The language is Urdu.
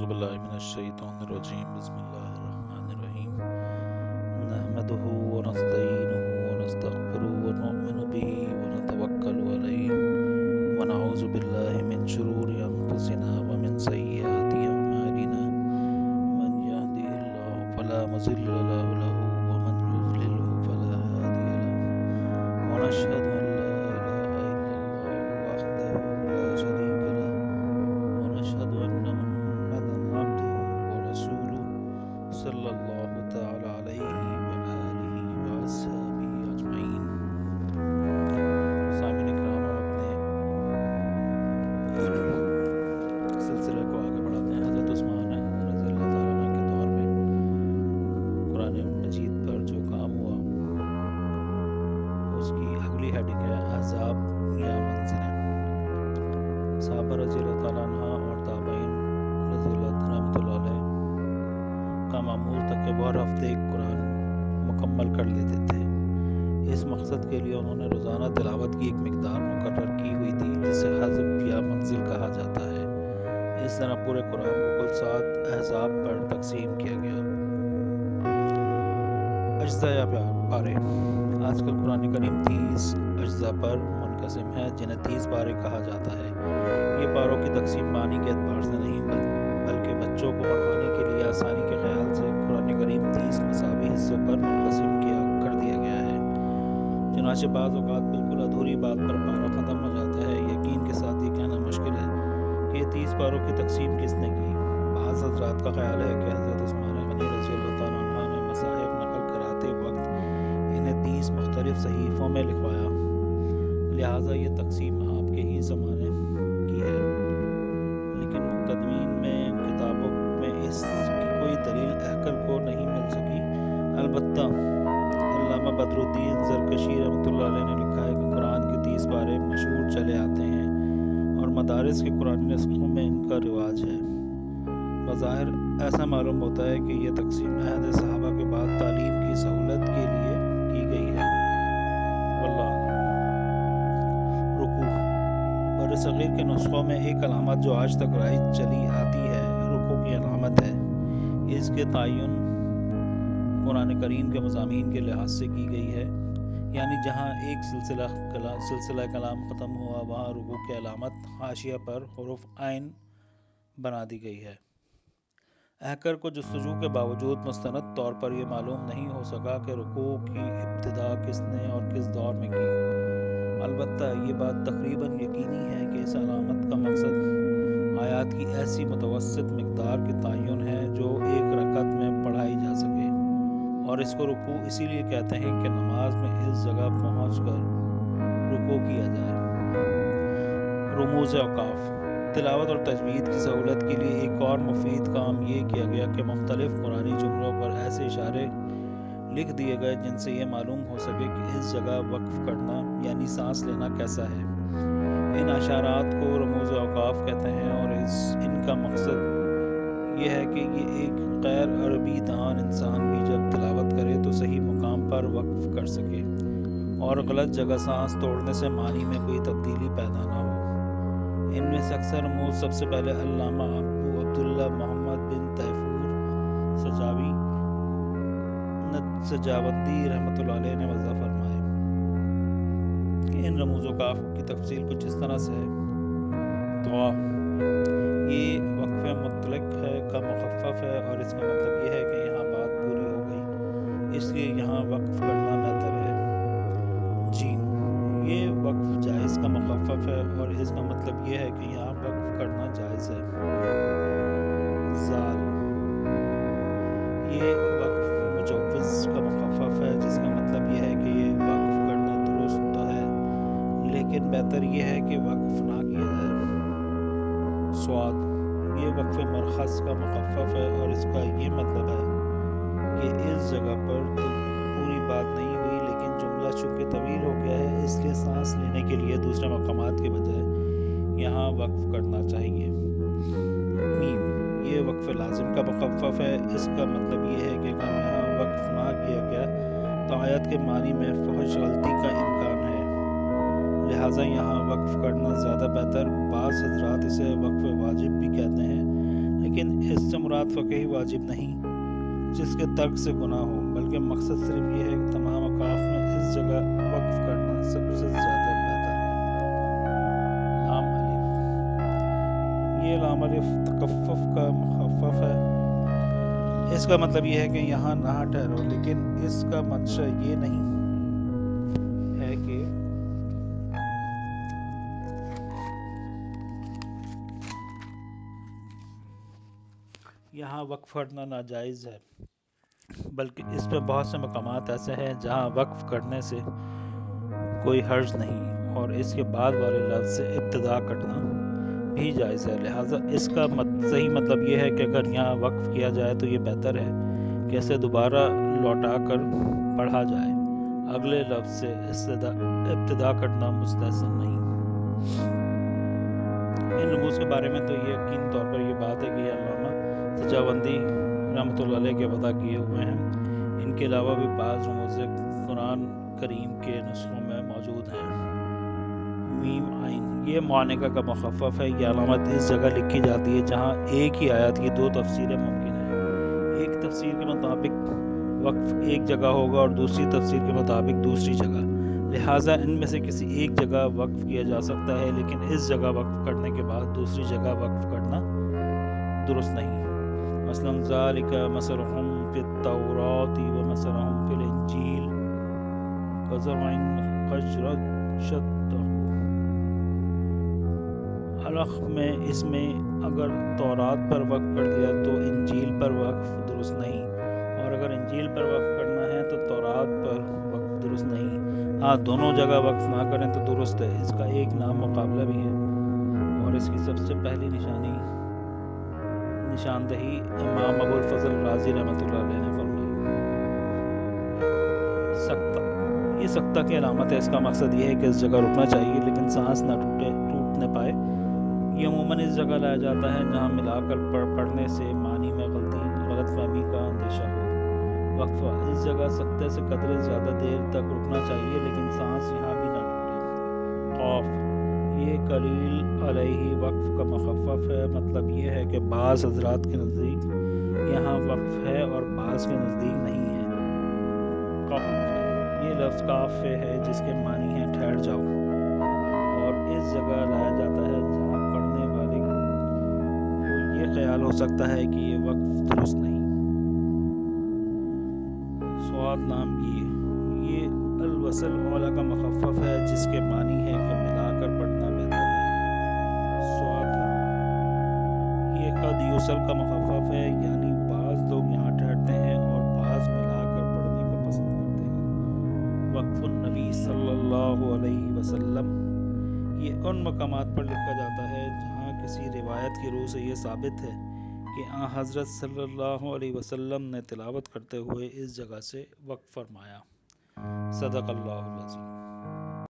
باللہ من الشیطان الرجیم بسم اللہ الرحمن الرحیم نحمده ونستعینه ونستغفره ونؤمن به ونتوکل علیہ ونعوذ باللہ من شرور انفسنا ومن سیئات اعمالنا من یهده اللہ فلا مضل له ومن یضلله فلا هادی له ونشهد ان لا الہ الا اللہ وحدہ لا شریک له ونشهد ان محمدا عبده ورسوله صلی اللہ تعالی علیہ وآلہ واصحابہ اجمعین۔ سامعین اکرام، ہم اپنے سلسلے کو آگے بڑھاتے ہیں۔ حضرت عثمان رضی اللہ تعالیٰ عنہ کے دور میں قرآن مجید پر جو کام ہوا اس کی اگلی ہیڈنگ ہے احزاب یا منزلیں۔ صحابہ رضی اللہ تعالیٰ عنہ اور تابعین رضی اللہ رحمۃ اللہ علیہ کا معمول تھا کہ وہ ہر ہفتے ایک قرآن مکمل کر لیتے تھے۔ اس مقصد کے لیے انہوں نے روزانہ تلاوت کی ایک مقدار مقرر کی ہوئی تھی جسے حزب یا منزل کہا جاتا ہے۔ اس طرح پورے قرآن کو کل 7 احزاب پر تقسیم کیا گیا۔ اجزاء یا پارے۔ آج کل قرآن کریم 30 اجزاء پر منقسم ہے جنہیں 30 پارے کہا جاتا ہے۔ یہ پاروں کی تقسیم معنی کے اعتبار سے نہیں بلکہ بچوں کو پڑھانے کے لیے آسانی کے خیال سے قرآن کریم 30 مساوی حصوں پر منقسم کر دیا گیا ہے۔ چنانچہ بعض اوقات بالکل ادھوری بات پر پارہ ختم ہو جاتا ہے۔ یقین کے ساتھ یہ کہنا مشکل ہے کہ یہ 30 پاروں کی تقسیم کس نے کی۔ بعض حضرات کا خیال ہے کہ حضرت عثمان غنی رضی اللہ تعالیٰ عنہ نے مصاحف نقل کراتے وقت انہیں 30 مختلف صحیفوں میں لکھوایا، لہٰذا یہ تقسیم آپ کے ہی زمانے کی ہے، لیکن مقتدمین میں کتابوں میں اس کی کوئی دلیل احکر کو نہیں مل سکی۔ البتہ علامہ بدر الدین زرکشی رحمۃ اللہ علیہ نے لکھا ہے کہ قرآن کے 30 پارے مشہور چلے آتے ہیں اور مدارس کے قرآن نسخوں میں ان کا رواج ہے۔ بظاہر ایسا معلوم ہوتا ہے کہ یہ تقسیم عہد صحابہ کے بعد تعلیم کی سہولت کے لیے کی گئی ہے۔ واللہ رکوع۔ برصغیر کے نسخوں میں ایک علامت جو آج تک رائج چلی آتی ہے رکوع کی علامت ہے۔ اس کے تعین قرآن کریم کے مضامین کے لحاظ سے کی گئی ہے، یعنی جہاں ایک سلسلہ کلام ختم ہوا وہاں رکوع کی علامت حاشیہ پر حروف عین بنا دی گئی ہے۔ احکر کو جستجو کے باوجود مستند طور پر یہ معلوم نہیں ہو سکا کہ رکوع کی ابتدا کس نے اور کس دور میں کی۔ البتہ یہ بات تقریباً یقینی ہے کہ اس علامت کا مقصد آیات کی ایسی متوسط مقدار کی تعین ہے جو ایک رکعت میں پڑھائی جا سکے، اور اس کو رکوع اسی لیے کہتے ہیں کہ نماز میں اس جگہ پہنچ کر رکوع کیا جائے۔ رموز اوقاف۔ تلاوت اور تجوید کی سہولت کے لیے ایک اور مفید کام یہ کیا گیا کہ مختلف قرآنی جملوں پر ایسے اشارے لکھ دیے گئے جن سے یہ معلوم ہو سکے کہ اس جگہ وقف کرنا یعنی سانس لینا کیسا ہے۔ ان اشارات کو رموز اوقاف کہتے ہیں اور ان کا مقصد یہ ہے کہ یہ ایک غیر عربی دان انسان بھی جب تلاوت کرے تو صحیح مقام پر وقف کر سکے اور غلط جگہ سانس توڑنے سے معنی میں کوئی تبدیلی پیدا نہ ہو۔ ان میں سے اکثر رموز سب سے پہلے علامہ ابو عبداللہ محمد بن تیفور سجاوندی رحمۃ اللہ علیہ نے وضع فرمائے کہ ان رموز اوقاف کی تفصیل کچھ اس طرح سے ہے۔ دعا۔ یہ وقف مطلق ہے کا مخفف ہے اور اس کا مطلب یہ ہے کہ یہاں بات پوری ہو گئی، اس لیے یہاں وقف کرنا بہتر ہے۔ جیم۔ یہ وقف جائز کا مخفف ہے اور اس کا مطلب یہ ہے کہ یہاں وقف کرنا جائز ہے۔ زال۔ یہ وقف مجوز کا مخفف ہے جس کا مطلب یہ ہے کہ یہ وقف کرنا درست تو ہے لیکن بہتر یہ ہے کہ وقف نہ کیا جائے۔ سواد۔ یہ وقف مرخص کا مخفف ہے اور اس کا یہ مطلب ہے کہ اس جگہ پر تو پوری بات نہیں ہوئی لیکن جملہ چونکہ طویل ہو گیا ہے اس لیے سانس لینے کے لیے دوسرے مقامات کے بجائے یہاں وقف کرنا چاہیے۔ میم۔ یہ وقف لازم کا مخفف ہے، اس کا مطلب یہ ہے کہ اگر یہاں وقف نہ کیا گیا تو آیت کے معنی میں فحش غلطی کا امکان ہے، لہٰذا یہاں وقف کرنا زیادہ بہتر۔ بعض حضرات اسے وقف واجب بھی کہتے ہیں لیکن لیکن اس سے مراد فقہی واجب نہیں جس کے ترک سے گناہ ہو، بلکہ مقصد صرف یہ ہے کہ تمام اوقاف میں اس جگہ وقف کرنا سب سے زیادہ بہتر ہے۔ لام الف، یہ لام الف تکفف کا مخفف ہے۔ اس کا مطلب یہ ہے کہ یہاں نہ ٹھہرو، لیکن اس کا منشا یہ نہیں ہے کہ یہاں وقف کرنا ناجائز ہے، بلکہ اس میں بہت سے مقامات ایسے ہیں جہاں وقف کرنے سے کوئی حرج نہیں اور اس کے بعد والے لفظ سے ابتدا کرنا بھی جائز ہے۔ لہٰذا اس کا صحیح مطلب یہ ہے کہ اگر یہاں وقف کیا جائے تو یہ بہتر ہے کہ اسے دوبارہ لوٹا کر پڑھا جائے، اگلے لفظ سے ابتدا کرنا مستحسن نہیں۔ ان رموز کے بارے میں تو یہ یقین طور پر یہ بات ہے کہ یہ علامہ سجاوندی رحمۃ اللہ علیہ کے وضع کیے ہوئے ہیں۔ ان کے علاوہ بھی بعض رموز قرآن کریم کے نسخوں میں موجود ہیں۔ میم عین، یہ معانقہ کا مخفف ہے۔ یہ علامت اس جگہ لکھی جاتی ہے جہاں ایک ہی آیت کی دو تفسیریں ممکن ہیں۔ ایک تفسیر کے مطابق وقف ایک جگہ ہوگا اور دوسری تفسیر کے مطابق دوسری جگہ، لہٰذا ان میں سے کسی ایک جگہ وقف کیا جا سکتا ہے، لیکن اس جگہ وقف کرنے کے بعد دوسری جگہ وقف کرنا درست نہیں۔ مثلاً ذالک مثلہم فی التوراۃ ومثلہم فی الانجیل کزرع اخرج شطأہ۔ الخ میں اس میں اگر تورات پر وقف کر دیا تو انجیل پر وقف درست نہیں، اور اگر انجیل پر وقف کرنا ہے تو تورات پر وقف درست نہیں۔ ہاں، دونوں جگہ وقف نہ کریں تو درست ہے۔ اس کا ایک نام مقابلہ بھی ہے، اور اس کی سب سے پہلی نشاندہی امام ابو الفضل رازی رحمۃ اللہ علیہ نے فرمائی۔ سکتہ، یہ سکتہ کی علامت ہے۔ اس کا مقصد یہ ہے کہ اس جگہ رکنا چاہیے لیکن سانس نہ ٹوٹ نہ پائے۔ یہ عموماً اس جگہ لایا جاتا ہے جہاں ملا کر پڑھنے سے معنی میں غلط فہمی کا اندیشہ ہو۔ وقفہ، اس جگہ سکتے سے قدرے زیادہ دیر تک رکنا چاہیے لیکن سانس یہاں بھی نہ ٹوٹے۔ قاف، یہ قلیل علیہ وقف کا مخفف ہے۔ مطلب یہ ہے کہ بعض حضرات کے نزدیک یہاں وقف ہے اور بعض کے نزدیک نہیں ہے۔ قف، یہ لفظ کاف ہے جس کے معنی ہے ٹھہر جاؤ، اور اس جگہ لایا جاتا ہے جہاں پڑھنے والے کو یہ خیال ہو سکتا ہے کہ یہ وقف درست نہیں۔ سواد نام، یہ الوصل اولا کا مخفف ہے جس کے معنی ہے کہ ملا کر پڑھنا بہتر ہے۔ سواد، یہ قد یوصل کا مخفف ہے، یعنی بعض لوگ یہاں ٹھہرتے ہیں اور بعض ملا کر پڑھنے کو پسند کرتے ہیں۔ وقف النبی صلی اللہ علیہ وسلم، یہ ان مقامات پر لکھا جاتا ہے جہاں کسی روایت کی روح سے یہ ثابت ہے کہ آن حضرت صلی اللہ علیہ وسلم نے تلاوت کرتے ہوئے اس جگہ سے وقف فرمایا۔ صدق اللہ العظیم۔